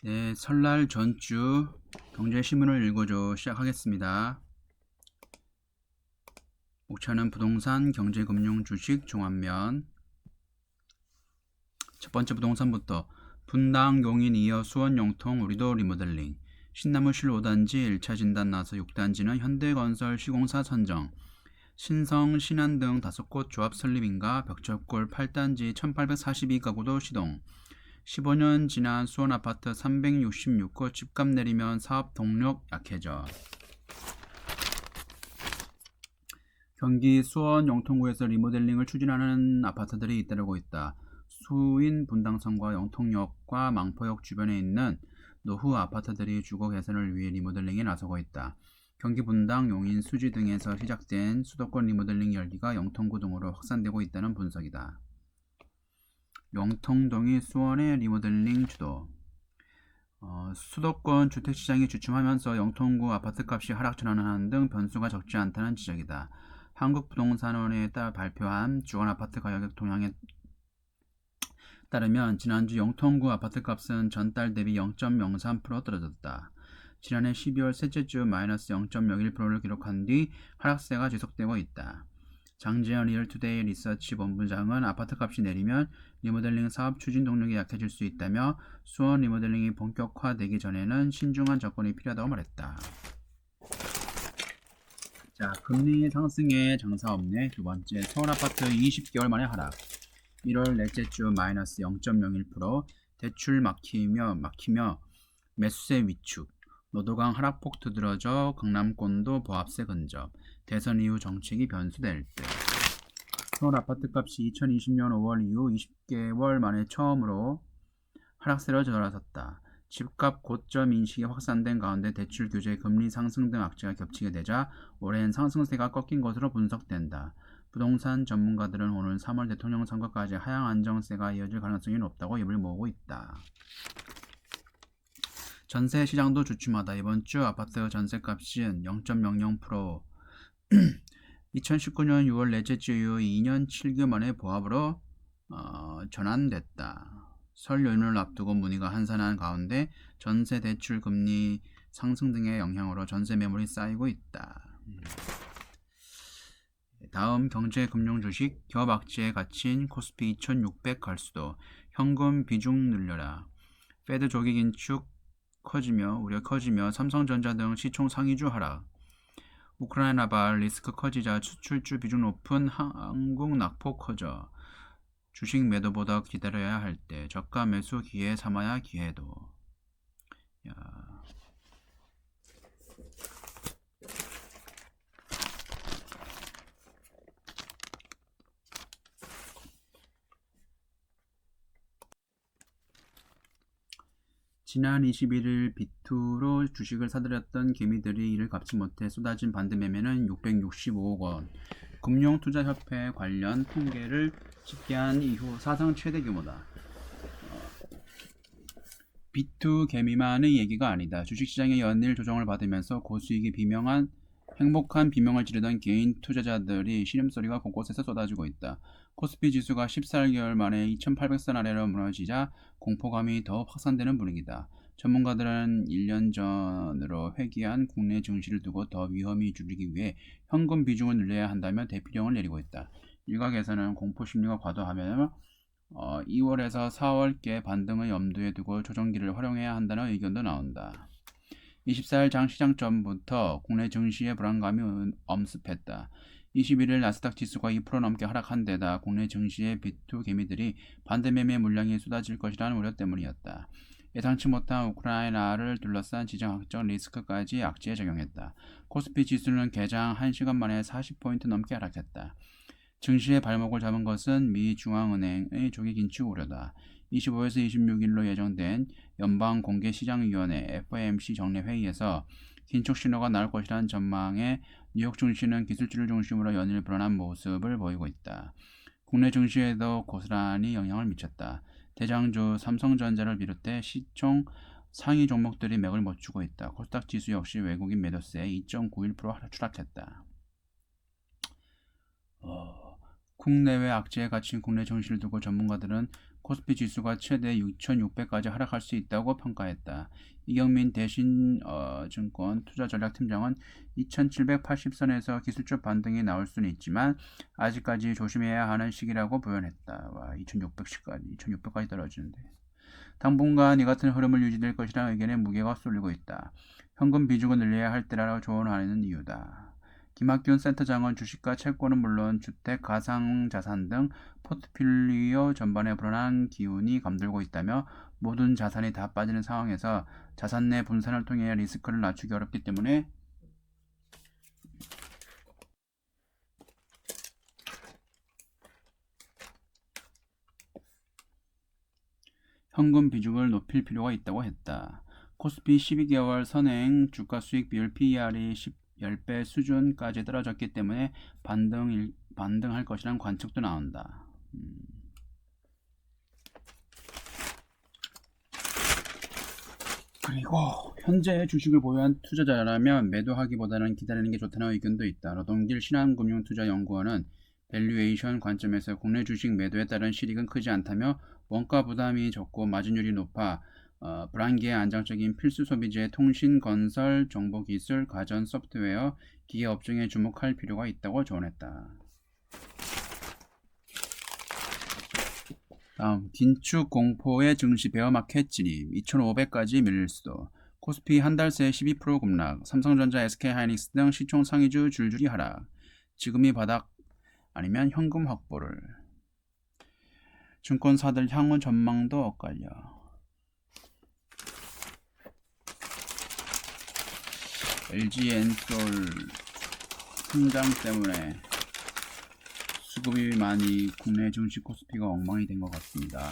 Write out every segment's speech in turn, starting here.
네, 설날 전주 경제신문을 읽어줘 시작하겠습니다. 목차는 부동산, 경제금융, 주식, 종합면. 첫 번째 부동산부터 분당, 용인, 이어, 수원, 영통, 우리도 리모델링. 신나무실 5단지 1차 진단 나서 6단지는 현대건설 시공사 선정. 신성, 신안 등 5곳 조합 설립인가 벽적골 8단지 1842가구도 시동. 15년 지난 수원 아파트 366곳 집값 내리면 사업 동력 약해져. 경기 수원 영통구에서 리모델링을 추진하는 아파트들이 잇따르고 있다. 수인 분당선과 영통역과 망포역 주변에 있는 노후 아파트들이 주거 개선을 위해 리모델링에 나서고 있다. 경기 분당, 용인, 수지 등에서 시작된 수도권 리모델링 열기가 영통구 등으로 확산되고 있다는 분석이다. 영통동이 수원의 리모델링 주도. 수도권 주택시장이 주춤하면서 영통구 아파트값이 하락 전환하는 등 변수가 적지 않다는 지적이다. 한국부동산원에 따라 발표한 주간 아파트 가격 동향에 따르면 지난주 영통구 아파트값은 전달 대비 0.03% 떨어졌다. 지난해 12월 셋째 주 마이너스 0.01%를 기록한 뒤 하락세가 지속되고 있다. 장재현 리얼투데이 리서치 본부장은 아파트값이 내리면 리모델링 사업 추진 동력이 약해질 수 있다며 수원 리모델링이 본격화되기 전에는 신중한 접근이 필요하다고 말했다. 자, 금리 상승에 장사 없네. 두 번째, 서울 아파트 20개월 만에 하락. 1월 넷째 주 마이너스 0.01%, 대출 막히며 매수세 위축. 노도강 하락폭 두드러져 강남권도 보합세 근접. 대선 이후 정책이 변수될 때. 서울 아파트값이 2020년 5월 이후 20개월 만에 처음으로 하락세로 돌아섰다. 집값 고점 인식이 확산된 가운데 대출 규제, 금리 상승 등 악재가 겹치게 되자 올해는 상승세가 꺾인 것으로 분석된다. 부동산 전문가들은 오늘 3월 대통령 선거까지 하향 안정세가 이어질 가능성이 높다고 입을 모으고 있다. 전세 시장도 주춤하다. 이번 주 아파트 전세값은 0.00% 2019년 6월 넷째 주 이후 2년 7개월 만에 보합으로 전환됐다. 설 연휴를 앞두고 문의가 한산한 가운데 전세 대출 금리 상승 등의 영향으로 전세 매물이 쌓이고 있다. 다음 경제금융 주식 기업 악재에 갇힌 코스피 2600 갈 수도. 현금 비중 늘려라. 페드 조기 긴축 우려 커지며 삼성전자 등 시총 상위주 하락. 우크라이나발 리스크 커지자 수출주 비중 높은 한국 낙폭 커져. 주식 매도보다 기다려야 할 때 저가 매수 기회 삼아야 기회도. 지난 21일 비투로 주식을 사들였던 개미들이 이를 갚지 못해 쏟아진 반대 매매는 665억 원. 금융투자협회 관련 통계를 집계한 이후 사상 최대 규모다. 비투 개미만의 얘기가 아니다. 주식시장의 연일 조정을 받으면서 고수익이 행복한 비명을 지르던 개인 투자자들이 신음소리가 곳곳에서 쏟아지고 있다. 코스피 지수가 14개월 만에 2800선 아래로 무너지자 공포감이 더욱 확산되는 분위기다. 전문가들은 1년 전으로 회귀한 국내 증시를 두고 더 위험이 줄이기 위해 현금 비중을 늘려야 한다며 대피령을 내리고 있다. 일각에서는 공포심리가 과도하면 2월에서 4월께 반등을 염두에 두고 조정기를 활용해야 한다는 의견도 나온다. 24일 장시장 전부터 국내 증시의 불안감이 엄습했다. 21일 나스닥 지수가 2% 넘게 하락한 데다 국내 증시의 비투 개미들이 반대 매매 물량이 쏟아질 것이라는 우려 때문이었다. 예상치 못한 우크라이나를 둘러싼 지정학적 리스크까지 악재에 작용했다. 코스피 지수는 개장 1시간 만에 40포인트 넘게 하락했다. 증시의 발목을 잡은 것은 미 중앙은행의 조기 긴축 우려다. 25에서 26일로 예정된 연방공개시장위원회 FOMC 정례 회의에서 긴축 신호가 나올 것이라는 전망에 뉴욕 증시는 기술주를 중심으로 연일 불안한 모습을 보이고 있다. 국내 증시에도 고스란히 영향을 미쳤다. 대장주 삼성전자를 비롯해 시총 상위 종목들이 맥을 못 추고 있다. 코스닥 지수 역시 외국인 매도세에 2.91% 추락했다. 국내외 악재에 갇힌 국내 증시를 두고 전문가들은 코스피 지수가 최대 6,600까지 하락할 수 있다고 평가했다. 이경민 대신증권 투자전략팀장은 2,780선에서 기술적 반등이 나올 수는 있지만 아직까지 조심해야 하는 시기라고 표현했다. 와, 2,600까지 떨어지는데. 당분간 이 같은 흐름을 유지될 것이라는 의견에 무게가 쏠리고 있다. 현금 비중을 늘려야 할 때라고 조언하는 이유다. 김학균 센터장은 주식과 채권은 물론 주택, 가상자산 등 포트폴리오 전반에 불안한 기운이 감돌고 있다며 모든 자산이 다 빠지는 상황에서 자산 내 분산을 통해 리스크를 낮추기 어렵기 때문에 현금 비중을 높일 필요가 있다고 했다. 코스피 12개월 선행 주가 수익 비율 PER이 10배 수준까지 떨어졌기 때문에 반등할 것이라는 관측도 나온다. 그리고 현재 주식을 보유한 투자자라면 매도하기보다는 기다리는 게 좋다는 의견도 있다. 노동길 신한금융투자연구원은 밸류에이션 관점에서 국내 주식 매도에 따른 실익은 크지 않다며 원가 부담이 적고 마진율이 높아 불안기에 안정적인 필수 소비재, 통신, 건설, 정보기술, 가전, 소프트웨어, 기계 업종에 주목할 필요가 있다고 조언했다. 다음 긴축 공포의 증시 베어마켓 진입 2,500까지 밀릴 수도. 코스피 한 달 새 12% 급락, 삼성전자, SK하이닉스 등 시총 상위주 줄줄이 하락. 지금이 바닥 아니면 현금 확보를. 증권사들 향후 전망도 엇갈려. LG엔솔 성장 때문에 수급이 많이 국내 증시 코스피가 엉망이 된 것 같습니다.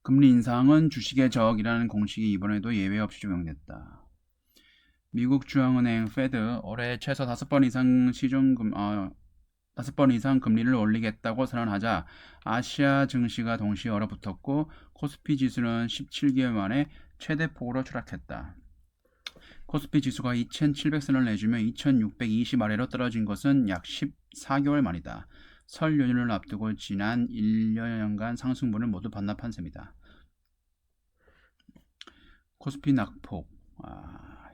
금리 인상은 주식의 적이라는 공식이 이번에도 예외 없이 적용됐다. 미국 중앙은행 페드 올해 최소 5번 이상 금리를 올리겠다고 선언하자 아시아 증시가 동시에 얼어붙었고 코스피 지수는 17개월 만에 최대폭으로 추락했다. 코스피 지수가 2,700선을 내주며 2,620 아래로 떨어진 것은 약 14개월 만이다. 설 연휴를 앞두고 지난 1년간 상승분을 모두 반납한 셈이다. 코스피 낙폭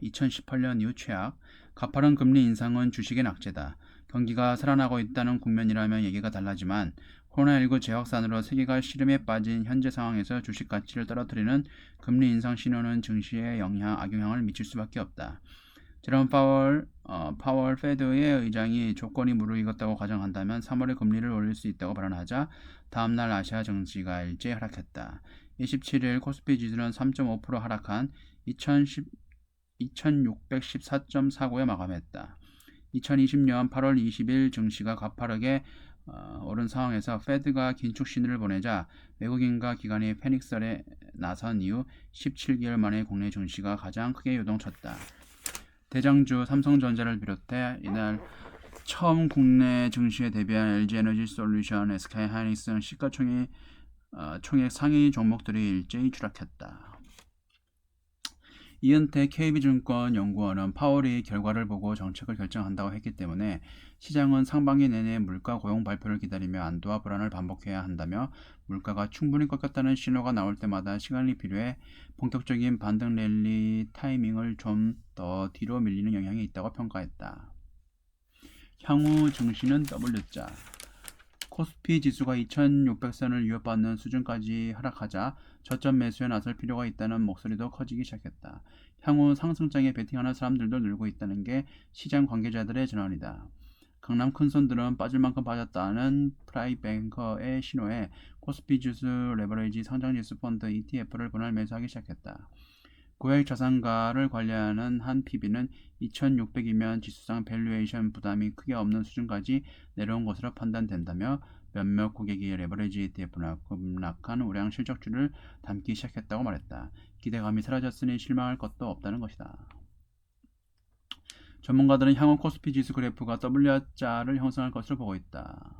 2018년 이후 최악. 가파른 금리 인상은 주식의 낙제다. 경기가 살아나고 있다는 국면이라면 얘기가 달라지만 코로나19 재확산으로 세계가 시름에 빠진 현재 상황에서 주식 가치를 떨어뜨리는 금리 인상 신호는 증시에 악영향을 미칠 수밖에 없다. 제롬 파월 페드의 의장이 조건이 무르익었다고 가정한다면 3월에 금리를 올릴 수 있다고 발언하자 다음날 아시아 증시가 일제히 하락했다. 27일 코스피 지수는 3.5% 하락한 2614.49에 마감했다. 2020년 8월 20일 증시가 가파르게 오른 상황에서 페드가 긴축 신호를 보내자 외국인과 기관이 패닉설에 나선 이후 17개월 만에 국내 증시가 가장 크게 요동쳤다. 대장주 삼성전자를 비롯해 이날 처음 국내 증시에 데뷔한 LG에너지솔루션, SK하이닉스 등 시가총액 상위 종목들이 일제히 추락했다. 이은태 KB증권 연구원은 파월이 결과를 보고 정책을 결정한다고 했기 때문에 시장은 상반기 내내 물가 고용 발표를 기다리며 안도와 불안을 반복해야 한다며 물가가 충분히 꺾였다는 신호가 나올 때마다 시간이 필요해 본격적인 반등 랠리 타이밍을 좀 더 뒤로 밀리는 영향이 있다고 평가했다. 향후 증시는 W자. 코스피 지수가 2,600선을 위협받는 수준까지 하락하자 저점 매수에 나설 필요가 있다는 목소리도 커지기 시작했다. 향후 상승장에 베팅하는 사람들도 늘고 있다는 게 시장 관계자들의 전언이다. 강남 큰손들은 빠질 만큼 빠졌다는 프라이뱅커의 신호에 코스피 지수 레버리지 상장지수 펀드 ETF를 분할 매수하기 시작했다. 고액 자산가를 관리하는 한 PB는 2,600이면 지수상 밸류에이션 부담이 크게 없는 수준까지 내려온 것으로 판단된다며 몇몇 고객이 레버리지 ETF나 급락한 우량 실적주를 담기 시작했다고 말했다. 기대감이 사라졌으니 실망할 것도 없다는 것이다. 전문가들은 향후 코스피 지수 그래프가 W자를 형성할 것으로 보고 있다.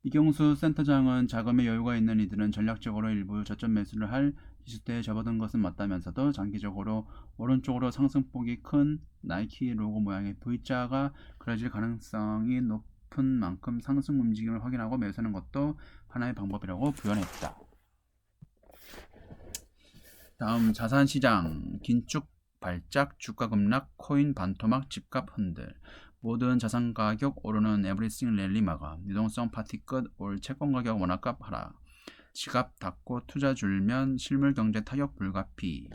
이경수 센터장은 자금의 여유가 있는 이들은 전략적으로 일부 저점 매수를 할 지수대에 접어든 것은 맞다면서도 장기적으로 오른쪽으로 상승폭이 큰 나이키 로고 모양의 V자가 그려질 가능성이 높은 만큼 상승 움직임을 확인하고 매수하는 것도 하나의 방법이라고 표현했다. 다음 자산시장 긴축 발작, 주가 급락, 코인 반토막, 집값 흔들. 모든 자산 가격 오르는 에브리싱 랠리 마감. 유동성 파티 끝, 올 채권 가격 원화값 하락. 지갑 닫고 투자 줄면 실물 경제 타격 불가피.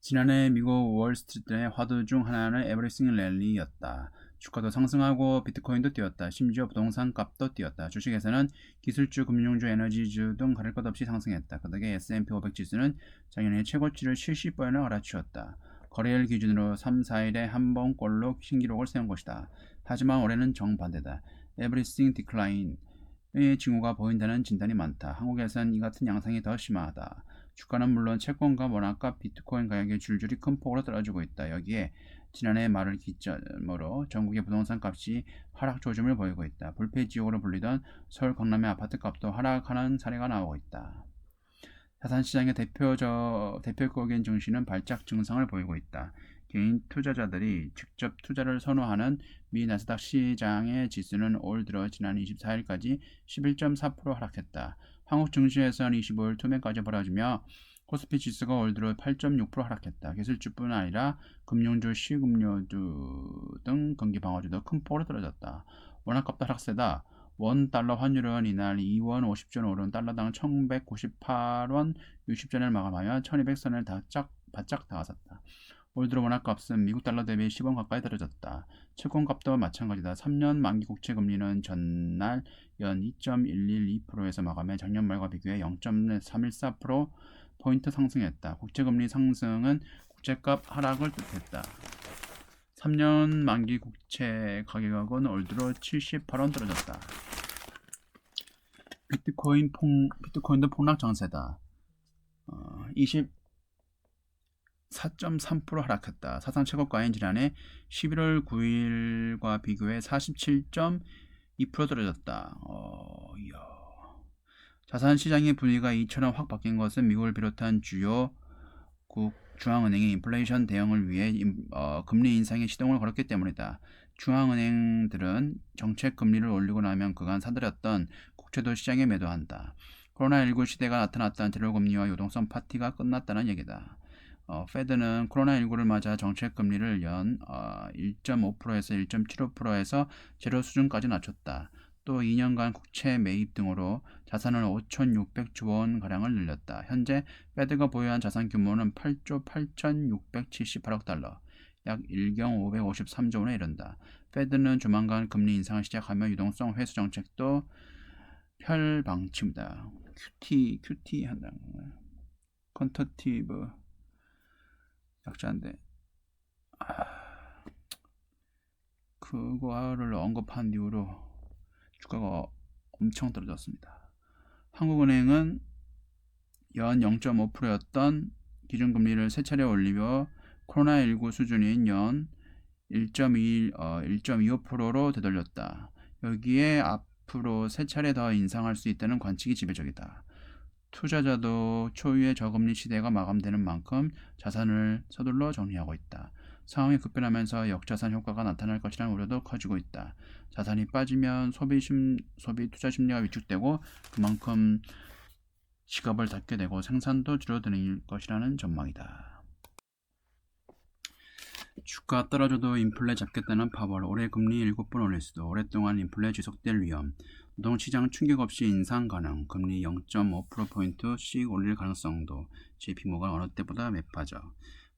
지난해 미국 월스트리트의 화두 중 하나는 에브리싱 랠리였다. 주가도 상승하고 비트코인도 뛰었다. 심지어 부동산 값도 뛰었다. 주식에서는 기술주, 금융주, 에너지주 등 가릴 것 없이 상승했다. 그 덕에 S&P 500 지수는 작년에 최고치를 70번이나 갈아치웠다. 거래일 기준으로 3, 4일에 한 번꼴로 신기록을 세운 것이다. 하지만 올해는 정반대다. 에브리싱 디클라인의 징후가 보인다는 진단이 많다. 한국에서는 이 같은 양상이 더 심하다. 주가는 물론 채권과 원화값, 비트코인 가격이 줄줄이 큰 폭으로 떨어지고 있다. 여기에 지난해 말을 기점으로 전국의 부동산 값이 하락 조짐을 보이고 있다. 불패지옥으로 불리던 서울 강남의 아파트 값도 하락하는 사례가 나오고 있다. 자산시장의 대표적인 증시는 발작 증상을 보이고 있다. 개인 투자자들이 직접 투자를 선호하는 미 나스닥 시장의 지수는 올 들어 지난 24일까지 11.4% 하락했다. 한국 증시에서는 25일 투매까지 벌어지며 코스피 지수가 올 들어 8.6% 하락했다. 기술주뿐 아니라 금융주, 식음료주 등 경기 방어주도 큰 폭으로 떨어졌다. 원화값도 하락세다. 원 달러 환율은 이날 2원 50전 오른 달러당 1198원 60전을 마감하여 1200선을 바짝 다가섰다. 올 들어 원화값은 미국 달러 대비 10원 가까이 떨어졌다. 채권값도 마찬가지다. 3년 만기 국채 금리는 전날 연 2.112%에서 마감해 작년 말과 비교해 0.314%포인트 상승했다. 국채 금리 상승은 국채값 하락을 뜻했다. 3년 만기 국채 가격은 올 들어 78원 떨어졌다. 비트코인도 폭락 장세다. 24.3% 하락했다. 사상 최고가인 지난해 11월 9일과 비교해 47.2% 떨어졌다. 자산시장의 분위기가 이처럼 확 바뀐 것은 미국을 비롯한 주요 중앙은행이 인플레이션 대응을 위해 금리 인상에 시동을 걸었기 때문이다. 중앙은행들은 정책 금리를 올리고 나면 그간 사들였던 국채도 시장에 매도한다. 코로나19 시대가 나타났다는 제로금리와 유동성 파티가 끝났다는 얘기다. 페드는 코로나19를 맞아 정책 금리를 연 1.5%에서 1.75%에서 제로 수준까지 낮췄다. 또 2년간 국채 매입 등으로 자산을 5,600조 원 가량을 늘렸다. 현재 페드가 보유한 자산 규모는 8조 8,678억 달러, 약 1경 553조 원에 이른다. 페드는 조만간 금리 인상을 시작하며 유동성 회수 정책도 펼 방침이다. QT 한다는 건가요? 컨터티브 약자인데 그거를 언급한 이후로 주가가 엄청 떨어졌습니다. 한국은행은 연 0.5%였던 기준금리를 세 차례 올리며 코로나19 수준인 연 1.25%로 되돌렸다. 여기에 앞으로 세 차례 더 인상할 수 있다는 관측이 지배적이다. 투자자도 초유의 저금리 시대가 마감되는 만큼 자산을 서둘러 정리하고 있다. 상황이 급변하면서 역자산 효과가 나타날 것이라는 우려도 커지고 있다. 자산이 빠지면 소비 투자 심리가 위축되고 그만큼 지갑을 닫게 되고 생산도 줄어들 것이라는 전망이다. 주가 떨어져도 인플레 잡겠다는 파월, 올해 금리 7번 올릴 수도, 오랫동안 인플레 지속될 위험, 노동시장 충격 없이 인상 가능, 금리 0.5%포인트씩 올릴 가능성도, JP모건 어느 때보다 매파죠.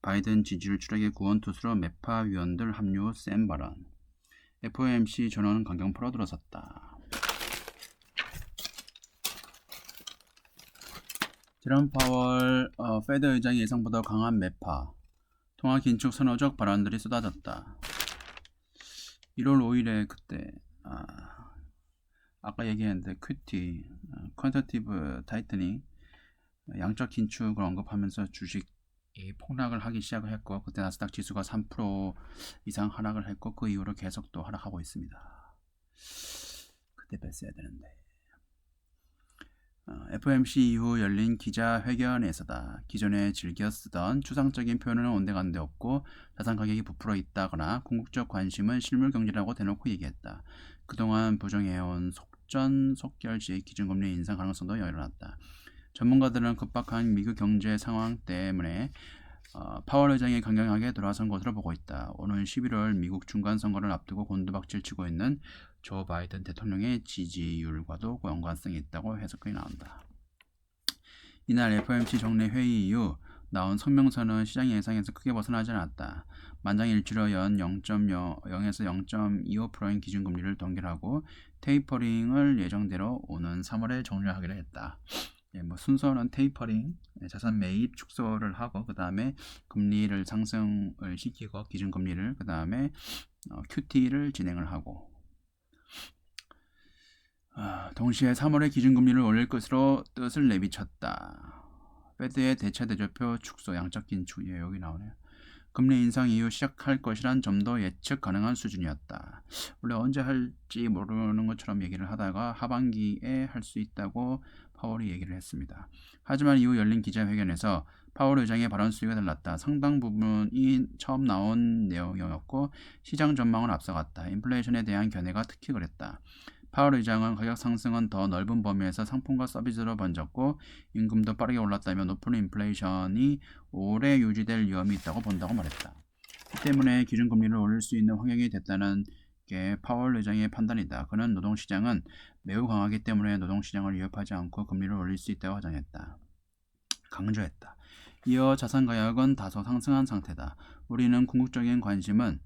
바이든 지지율 추락의 구원투수로 매파 위원들 합류 센 발언. FOMC 전원 강경포로 들어섰다. 제롬 파월 페드 의장이 예상보다 강한 매파, 통화 긴축 선호적 발언들이 쏟아졌다. 1월 5일에 그때 아까 얘기했는데 QT, 퀀터티브 타이트닝, 양적 긴축을 언급하면서 주식이 폭락을 하기 시작을 했고 그때 나스닥 지수가 3% 이상 하락을 했고 그 이후로 계속 또 하락하고 있습니다. 그때 뺐어야 되는데. FOMC 이후 열린 기자회견에서다. 기존에 즐겨 쓰던 추상적인 표현은 온데간데 없고 자산 가격이 부풀어 있다거나 궁극적 관심은 실물 경제라고 대놓고 얘기했다. 그동안 부정해온 속전속결식 기준금리 인상 가능성도 열어놨다. 전문가들은 급박한 미국 경제 상황 때문에 파월 의장이 강경하게 돌아선 것으로 보고 있다. 오는 11월 미국 중간선거를 앞두고 곤두박질 치고 있는 조 바이든 대통령의 지지율과도 연관성이 있다고 해석이 나온다. 이날 FOMC 정례 회의 이후 나온 성명서는 시장 예상에서 크게 벗어나지 않았다. 만장일치로 연 0.0에서 0.25%인 기준금리를 동결하고 테이퍼링을 예정대로 오는 3월에 종료하기로 했다. 순서는 테이퍼링, 자산 매입 축소를 하고 그 다음에 금리를 상승을 시키고 기준금리를 그 다음에 QT를 진행을 하고 동시에 3월에 기준금리를 올릴 것으로 뜻을 내비쳤다. 페드의 대차 대조표 축소, 양적 긴축, 여기 나오네요. 금리 인상 이후 시작할 것이란 점도 예측 가능한 수준이었다. 원래 언제 할지 모르는 것처럼 얘기를 하다가 하반기에 할 수 있다고 파월이 얘기를 했습니다. 하지만 이후 열린 기자회견에서 파월 의장의 발언 수위가 달랐다. 상당 부분이 처음 나온 내용이었고 시장 전망을 앞서갔다. 인플레이션에 대한 견해가 특히 그랬다. 파월 의장은 가격 상승은 더 넓은 범위에서 상품과 서비스로 번졌고 임금도 빠르게 올랐다며 높은 인플레이션이 오래 유지될 위험이 있다고 본다고 말했다. 이 때문에 기준금리를 올릴 수 있는 환경이 됐다는 게 파월 의장의 판단이다. 그는 노동시장은 매우 강하기 때문에 노동시장을 위협하지 않고 금리를 올릴 수 있다고 강조했다. 이어 자산가격은 다소 상승한 상태다. 우리는 궁극적인 관심은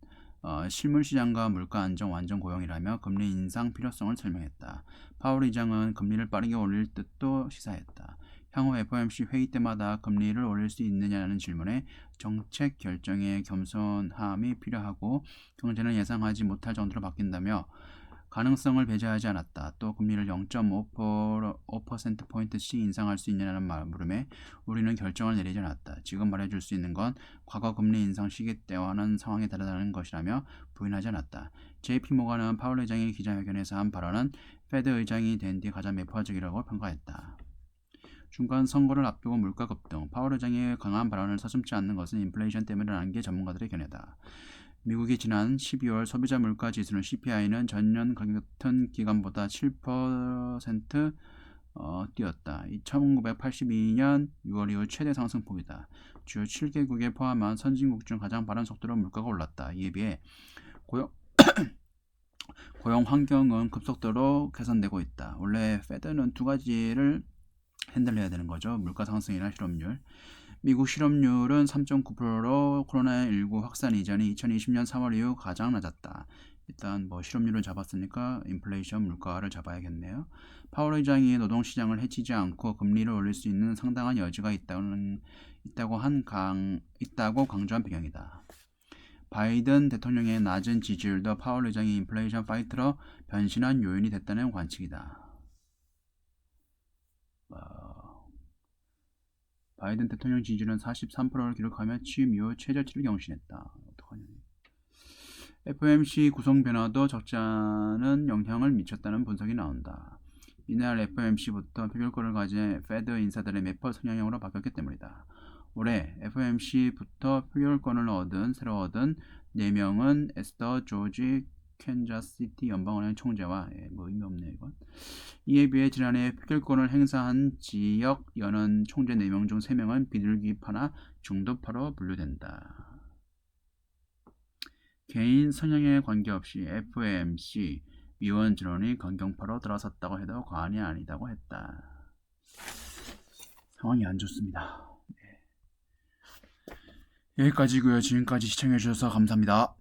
실물시장과 물가 안정, 완전 고용이라며 금리 인상 필요성을 설명했다. 파월 의장은 금리를 빠르게 올릴 뜻도 시사했다. 향후 FOMC 회의 때마다 금리를 올릴 수 있느냐는 질문에 정책 결정에 겸손함이 필요하고 경제는 예상하지 못할 정도로 바뀐다며 가능성을 배제하지 않았다. 또 금리를 0.5%포인트씩 인상할 수 있느냐는 물음에 우리는 결정을 내리지 않았다. 지금 말해줄 수 있는 건 과거 금리 인상 시기 때와는 상황이 다르다는 것이라며 부인하지 않았다. JP 모건은 파월 의장이 기자회견에서 한 발언은 페드 의장이 된 뒤 가장 매표적이라고 평가했다. 중간 선거를 앞두고 물가 급등, 파월 의장의 강한 발언을 서슴지 않는 것은 인플레이션 때문이라는 게 전문가들의 견해다. 미국이 지난 12월 소비자 물가 지수는 CPI는 전년 같은 기간보다 7% 뛰었다. 1982년 6월 이후 최대 상승폭이다. 주요 7개국에 포함한 선진국 중 가장 빠른 속도로 물가가 올랐다. 이에 비해 고용 환경은 급속도로 개선되고 있다. 원래 페드는 두 가지를 핸들해야 되는 거죠. 물가 상승이나 실업률. 미국 실업률은 3.9%로 코로나19 확산 이전이 2020년 3월 이후 가장 낮았다. 일단 실업률을 잡았으니까 인플레이션 물가를 잡아야겠네요. 파월 의장이 노동시장을 해치지 않고 금리를 올릴 수 있는 상당한 여지가 있다고 강조한 배경이다. 바이든 대통령의 낮은 지지율도 파월 의장이 인플레이션 파이터로 변신한 요인이 됐다는 관측이다. 바이든 대통령 지지율은 43%를 기록하며 취임 이후 최저치를 경신했다. 어떡하냐. FOMC 구성 변화도 적지 않은 영향을 미쳤다는 분석이 나온다. 이날 FOMC부터 표결권을 가진 페드 인사들의 매퍼 성향형으로 바뀌었기 때문이다. 올해 FOMC부터 표결권을 새로 얻은 4명은 에스더 조지 캔자스시티 연방은행 총재와 의미 없네 이건. 이에 비해 지난해 표결권을 행사한 지역 연은 총재 4명 중 3명은 비둘기파나 중도파로 분류된다. 개인 성향에 관계없이 FOMC 위원 진원이 강경파로 들어섰다고 해도 과언이 아니다고 했다. 상황이 안 좋습니다. 여기까지고요. 지금까지 시청해주셔서 감사합니다.